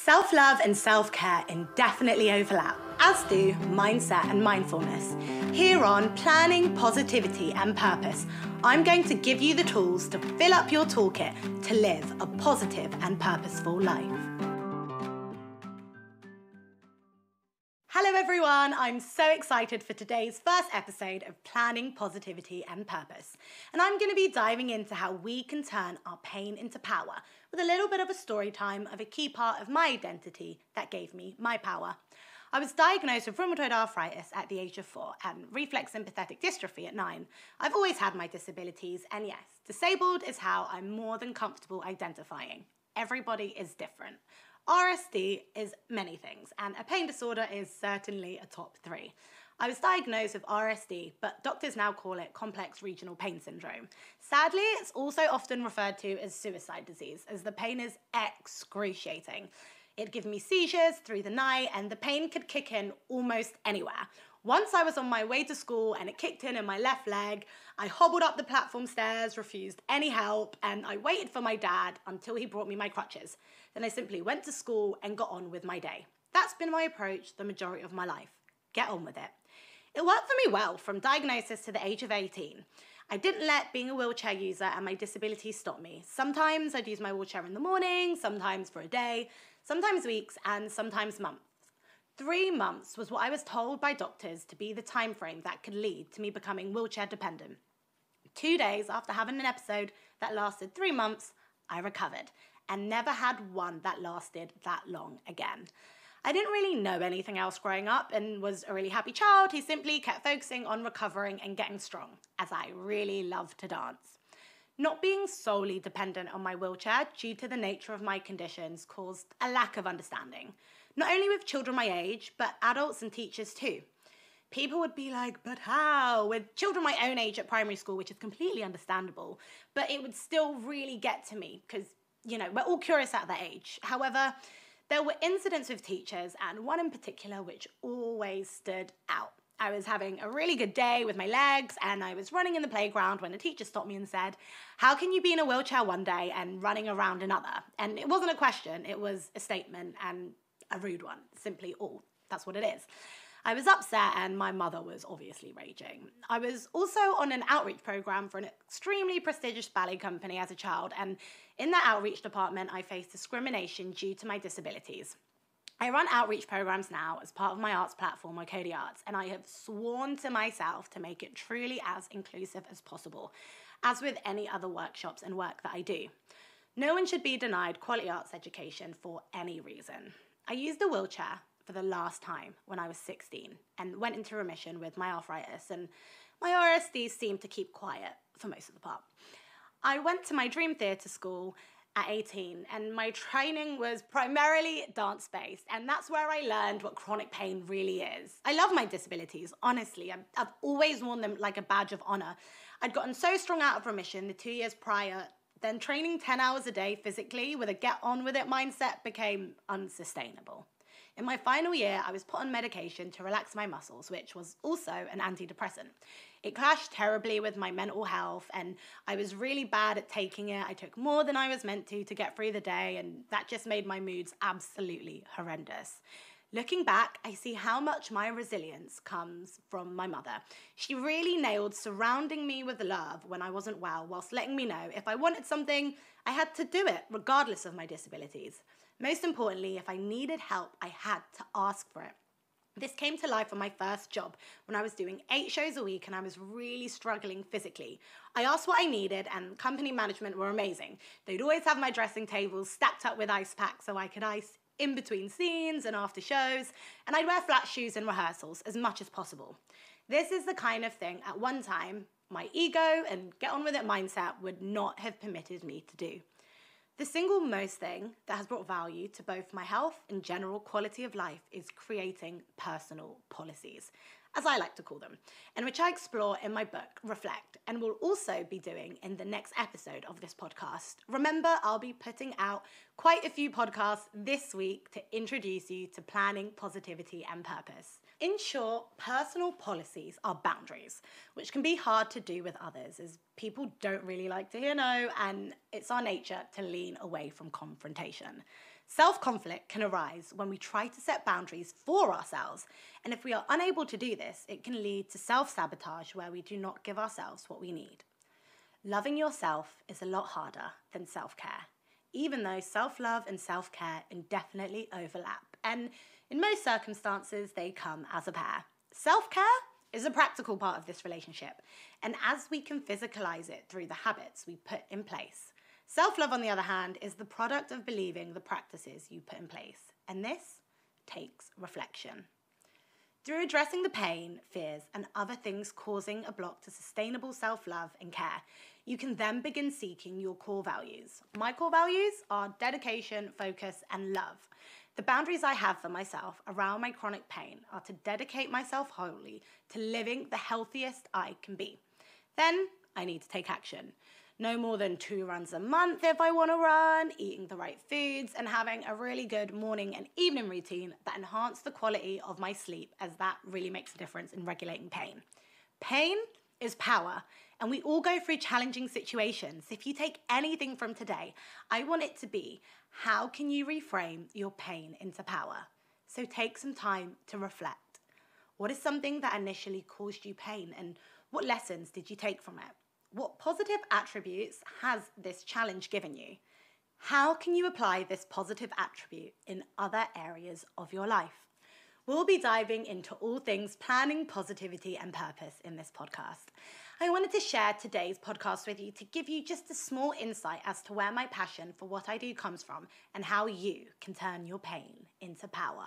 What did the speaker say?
Self-love and self-care indefinitely overlap, as do mindset and mindfulness. Here on Planning, Positivity and Purpose, I'm going to give you the tools to fill up your toolkit to live a positive and purposeful life. Hello everyone, I'm so excited for today's first episode of Planning, Positivity and Purpose. And I'm going to be diving into how we can turn our pain into power with a little bit of a story time of a key part of my identity that gave me my power. I was diagnosed with rheumatoid arthritis at the age of 4 and reflex sympathetic dystrophy at 9. I've always had my disabilities, and yes, disabled is how I'm more than comfortable identifying. Everybody is different. RSD is many things, and a pain disorder is certainly a top 3. I was diagnosed with RSD, but doctors now call it complex regional pain syndrome. Sadly, it's also often referred to as suicide disease, as the pain is excruciating. It'd give me seizures through the night, and the pain could kick in almost anywhere. Once I was on my way to school and it kicked in my left leg, I hobbled up the platform stairs, refused any help, and I waited for my dad until he brought me my crutches. Then I simply went to school and got on with my day. That's been my approach the majority of my life. Get on with it. It worked for me well from diagnosis to the age of 18. I didn't let being a wheelchair user and my disability stop me. Sometimes I'd use my wheelchair in the morning, sometimes for a day, sometimes weeks, and sometimes months. 3 months was what I was told by doctors to be the time frame that could lead to me becoming wheelchair dependent. 2 days after having an episode that lasted 3 months, I recovered and never had one that lasted that long again. I didn't really know anything else growing up and was a really happy child who simply kept focusing on recovering and getting strong, as I really loved to dance. Not being solely dependent on my wheelchair due to the nature of my conditions caused a lack of understanding, not only with children my age, but adults and teachers too. People would be like, but how? With children my own age at primary school, which is completely understandable, but it would still really get to me because, we're all curious at that age. However, there were incidents with teachers, and one in particular which always stood out. I was having a really good day with my legs, and I was running in the playground when a teacher stopped me and said, "How can you be in a wheelchair one day and running around another?" And it wasn't a question, it was a statement, and a rude one. Simply all. That's what it is. I was upset, and my mother was obviously raging. I was also on an outreach program for an extremely prestigious ballet company as a child, and in that outreach department, I faced discrimination due to my disabilities. I run outreach programs now as part of my arts platform, O'Kody Arts, and I have sworn to myself to make it truly as inclusive as possible, as with any other workshops and work that I do. No one should be denied quality arts education for any reason. I used a wheelchair for the last time when I was 16 and went into remission with my arthritis, and my RSD seemed to keep quiet for most of the part. I went to my dream theatre school at 18, and my training was primarily dance-based, and that's where I learned what chronic pain really is. I love my disabilities, honestly. I've always worn them like a badge of honour. I'd gotten so strong out of remission the 2 years prior, then training 10 hours a day physically with a get-on-with-it mindset became unsustainable. In my final year, I was put on medication to relax my muscles, which was also an antidepressant. It clashed terribly with my mental health, and I was really bad at taking it. I took more than I was meant to get through the day, and that just made my moods absolutely horrendous. Looking back, I see how much my resilience comes from my mother. She really nailed surrounding me with love when I wasn't well, whilst letting me know if I wanted something, I had to do it, regardless of my disabilities. Most importantly, if I needed help, I had to ask for it. This came to life on my first job when I was doing 8 shows a week and I was really struggling physically. I asked what I needed, and company management were amazing. They'd always have my dressing tables stacked up with ice packs so I could ice in between scenes and after shows, and I'd wear flat shoes in rehearsals as much as possible. This is the kind of thing at one time my ego and get on with it mindset would not have permitted me to do. The single most thing that has brought value to both my health and general quality of life is creating personal policies, as I like to call them, and which I explore in my book, Reflect, and will also be doing in the next episode of this podcast. Remember, I'll be putting out quite a few podcasts this week to introduce you to planning, positivity, and purpose. In short, personal policies are boundaries, which can be hard to do with others as people don't really like to hear no, and it's our nature to lean away from confrontation. Self-conflict can arise when we try to set boundaries for ourselves, and if we are unable to do this, it can lead to self-sabotage where we do not give ourselves what we need. Loving yourself is a lot harder than self-care, even though self-love and self-care indefinitely overlap, and in most circumstances, they come as a pair. Self-care is a practical part of this relationship, and as we can physicalise it through the habits we put in place. Self-love, on the other hand, is the product of believing the practices you put in place, and this takes reflection. Through addressing the pain, fears, and other things causing a block to sustainable self-love and care, you can then begin seeking your core values. My core values are dedication, focus, and love. The boundaries I have for myself around my chronic pain are to dedicate myself wholly to living the healthiest I can be. Then I need to take action. No more than 2 runs a month if I want to run, eating the right foods, and having a really good morning and evening routine that enhance the quality of my sleep, as that really makes a difference in regulating pain. Pain is power, and we all go through challenging situations. If you take anything from today, I want it to be, how can you reframe your pain into power? So take some time to reflect. What is something that initially caused you pain, and what lessons did you take from it? What positive attributes has this challenge given you? How can you apply this positive attribute in other areas of your life? We'll be diving into all things planning, positivity, and purpose in this podcast. I wanted to share today's podcast with you to give you just a small insight as to where my passion for what I do comes from and how you can turn your pain into power.